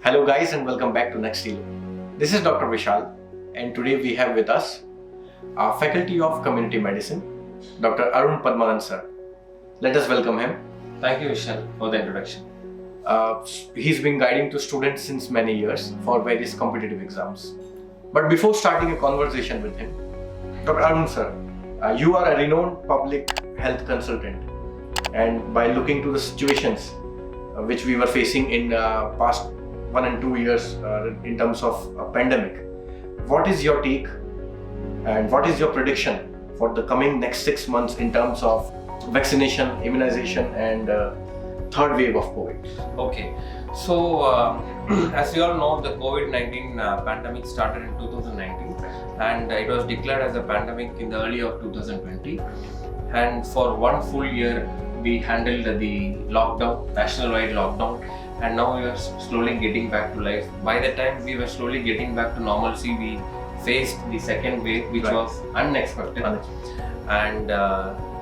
Hello guys and welcome back to Next Elo. This is Dr. Vishal and today we have with us our Faculty of Community Medicine, Dr. Arun Padmanand sir. Let us welcome him. Thank you, Vishal, for the introduction. He's been guiding to students since many years for various competitive exams. But before starting a conversation with him, Dr. Arun sir, you are a renowned public health consultant, and by looking to the situations which we were facing in past 1 and 2 years in terms of a pandemic, what is your take and what is your prediction for the coming next 6 months in terms of vaccination, immunization and third wave of COVID? Okay, so as you all know, the COVID-19 pandemic started in 2019 and it was declared as a pandemic in the early of 2020, and for 1 full year we handled the lockdown, national-wide lockdown, and now we are slowly getting back to life. By the time we were slowly getting back to normalcy, we faced the second wave, which was unexpected. And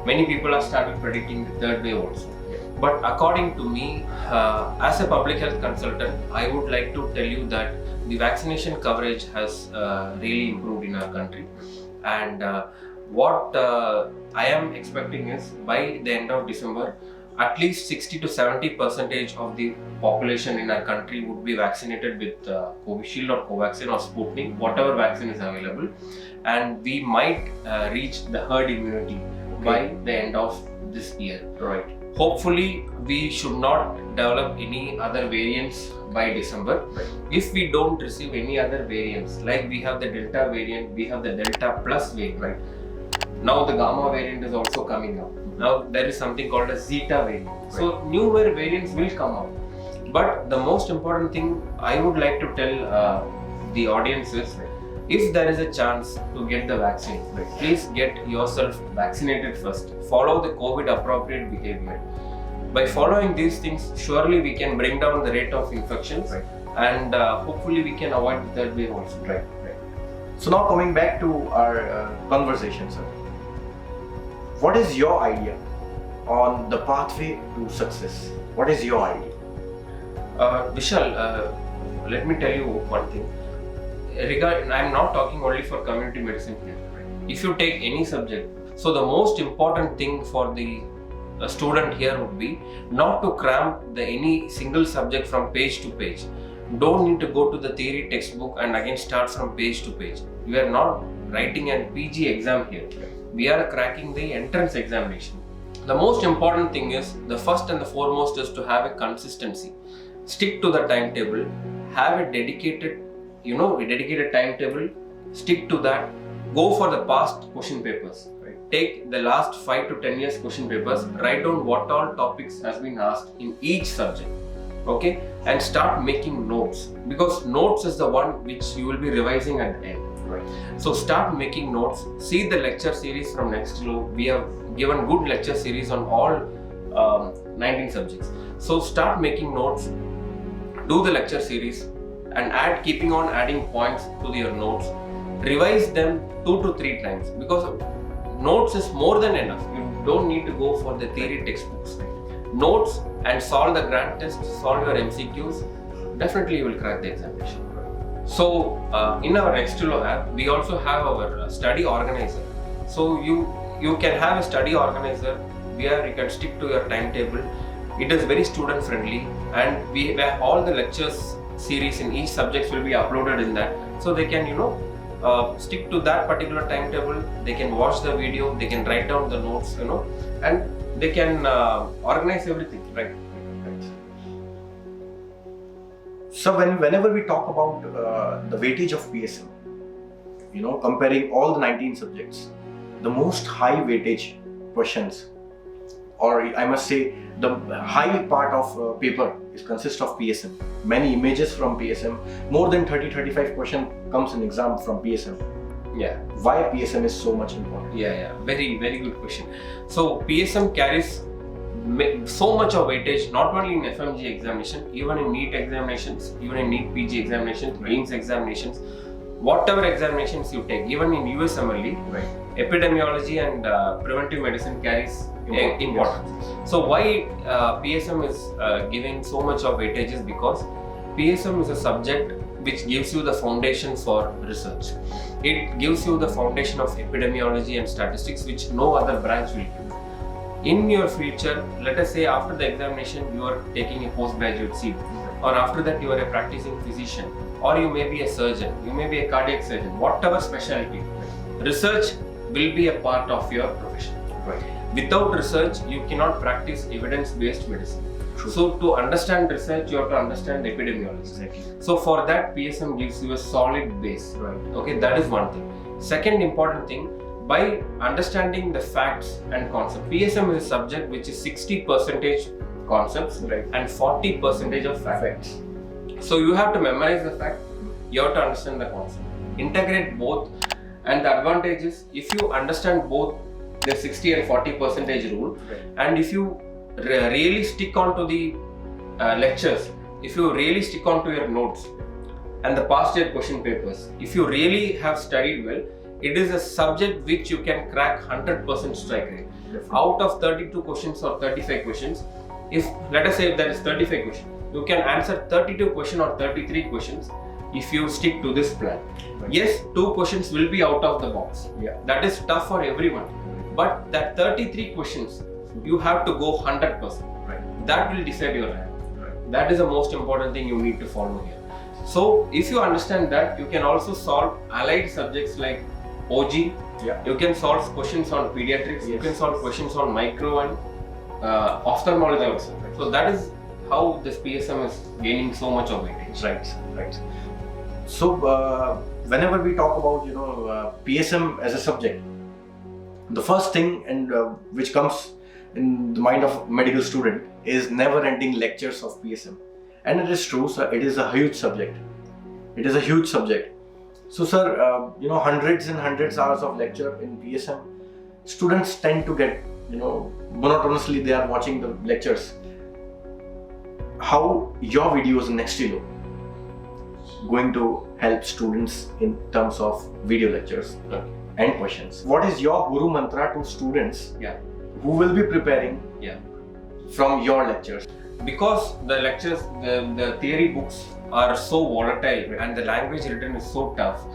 many people have started predicting the third wave also. But according to me, as a public health consultant, I would like to tell you that the vaccination coverage has really improved in our country. And what I am expecting is by the end of December, at least 60 to 70% of the population in our country would be vaccinated with Covishield or Covaxin or Sputnik, whatever vaccine is available, and we might reach the herd immunity by the end of this year. Right. Hopefully, we should not develop any other variants by December. Right. If we don't receive any other variants, like we have the Delta variant, we have the Delta Plus variant. Right. Now the Gamma variant is also coming up. Now there is something called a Zeta variant. So newer variants will come out. But the most important thing I would like to tell the audience is, if there is a chance to get the vaccine, please get yourself vaccinated first. Follow the COVID appropriate behavior. By following these things, surely we can bring down the rate of infections, and hopefully we can avoid the third wave also. Right. So now coming back to our conversation, sir. What is your idea on the pathway to success? What is your idea? Vishal, let me tell you one thing. I'm not talking only for community medicine here. If you take any subject, so the most important thing for the student here would be not to cram any single subject from page to page. Don't need to go to the theory textbook and again start from page to page. We are not writing an PG exam here. We are cracking the entrance examination. The most important thing is, the first and the foremost is to have a consistency. Stick to the timetable, have a dedicated timetable, stick to that, go for the past question papers. Take the last 5 to 10 years question papers, write down what all topics has been asked in each subject. Okay, and start making notes, because notes is the one which you will be revising at the end. So start making notes. See the lecture series from Next Elo. We have given good lecture series on all 19 subjects. So start making notes, do the lecture series, and keeping on adding points to your notes. Revise them 2 to 3 times, because notes is more than enough. You don't need to go for the theory textbooks. Notes and solve the grant test, solve your MCQs. Definitely you will crack the examination. So in our Next Elo app, we also have our study organizer. So you can have a study organizer where you can stick to your timetable. It is very student friendly, and we have all the lectures series in each subject will be uploaded in that. So they can stick to that particular timetable. They can watch the video, they can write down the notes, and they can organize everything. Right. So whenever we talk about the weightage of PSM, comparing all the 19 subjects, the most high weightage questions, or I must say the high part of paper consists of PSM. Many images from PSM, more than 30-35 question comes in exam from PSM. Yeah. Why PSM is so much important? Yeah. Very, very good question. So PSM carries so much of weightage, not only in FMG examination, even in NEET examinations, even in NEET PG examinations, AIIMS examinations, whatever examinations you take, even in USMLE, epidemiology and preventive medicine carries importance. So why PSM is giving so much of weightage is because PSM is a subject which gives you the foundation for research. It gives you the foundation of epidemiology and statistics, which no other branch will give. In your future, let us say after the examination you are taking a postgraduate seat, or after that you are a practicing physician, or you may be a surgeon, you may be a cardiac surgeon, whatever specialty, research will be a part of your profession. Right. Without research, you cannot practice evidence-based medicine. True. So to understand research, you have to understand epidemiology. Exactly. So for that, PSM gives you a solid base. Right. Okay, that is one thing. Second important thing, by understanding the facts and concepts, PSM is a subject which is 60% concepts, Right. and 40% of facts. So you have to memorize the fact, you have to understand the concept. Integrate both, and the advantage is if you understand both the 60 and 40% rule, Right. and if you really stick on to the lectures, if you really stick on to your notes and the past year question papers, if you really have studied well, it is a subject which you can crack 100% strike rate. Definitely. Out of 32 questions or 35 questions, if let us say if there is 35 questions, you can answer 32 questions or 33 questions if you stick to this plan. Right. Yes, 2 questions will be out of the box. Yeah. That is tough for everyone. But that 33 questions, you have to go 100%. Right. That will decide your rank. Right. That is the most important thing you need to follow here. So if you understand that, you can also solve allied subjects like OG. Yeah. You can solve questions on pediatrics. You Yes. can solve questions on micro and ophthalmology also. So that is how this PSM is gaining so much of weightage. Right. Right. So whenever we talk about PSM as a subject, the first thing and which comes in the mind of medical student is never-ending lectures of PSM, and it is true. So it is a huge subject. It is a huge subject. So, sir, hundreds and hundreds hours of lecture in PSM. Students tend to get, monotonously they are watching the lectures. How your videos Nextilo going to help students in terms of video lectures and questions? What is your guru mantra to students Yeah. who will be preparing Yeah. from your lectures? Because the lectures, the theory books are so volatile and the language written is so tough,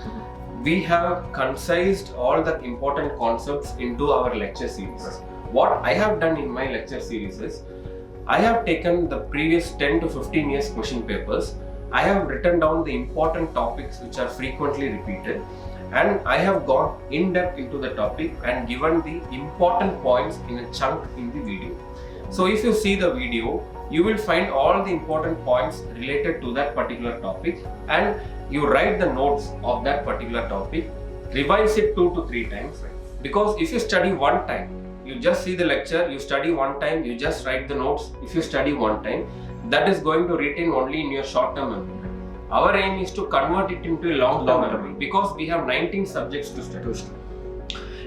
we have concised all the important concepts into our lecture series. What I have done in my lecture series is, I have taken the previous 10 to 15 years question papers, I have written down the important topics which are frequently repeated, and I have gone in depth into the topic and given the important points in a chunk in the video. So if you see the video, you will find all the important points related to that particular topic, and you write the notes of that particular topic, revise it 2 to 3 times. Because if you study one time, you just see the lecture, you study one time, you just write the notes. If you study one time, that is going to retain only in your short-term memory. Our aim is to convert it into a long-term memory, because we have 19 subjects to study.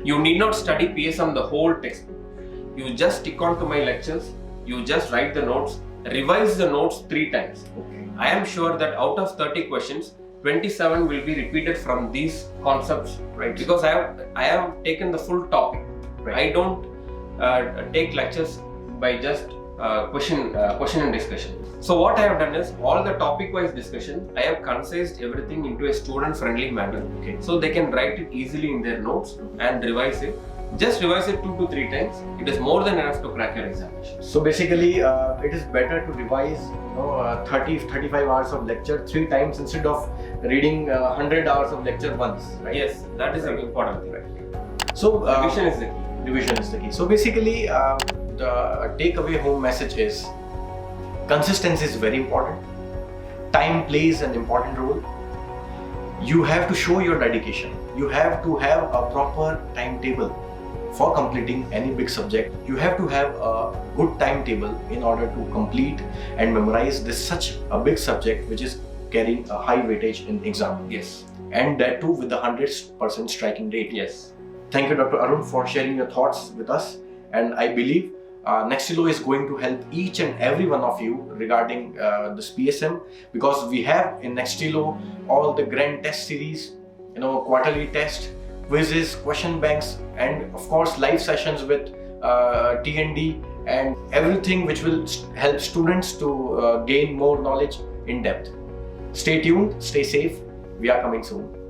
You need not study PSM the whole textbook. You just stick on to my lectures, you just write the notes, revise the notes 3 times. Okay. I am sure that out of 30 questions, 27 will be repeated from these concepts, Right. because I have taken the full topic. Right. I don't take lectures by just question and discussion. So what I have done is, all the topic-wise discussion, I have concised everything into a student-friendly manner, Okay. so they can write it easily in their notes and revise it. Just revise it 2 to 3 times. It is more than enough to crack your examination. So basically, it is better to revise 35 hours of lecture 3 times instead of reading 100 hours of lecture once, right? Yes, that is an important thing. So Revision is the key. Revision is the key. So basically, the takeaway home message is consistency is very important. Time plays an important role. You have to show your dedication. You have to have a proper timetable for completing any big subject. You have to have a good timetable in order to complete and memorize this such a big subject which is carrying a high weightage in exam. Yes. And that too with the 100% striking rate. Yes. Thank you, Dr. Arun, for sharing your thoughts with us. And I believe Nextilo is going to help each and every one of you regarding this PSM, because we have in Nextilo all the grand test series, quarterly test, quizzes, question banks, and of course live sessions with T&D and everything which will help students to gain more knowledge in depth. Stay tuned, stay safe. We are coming soon.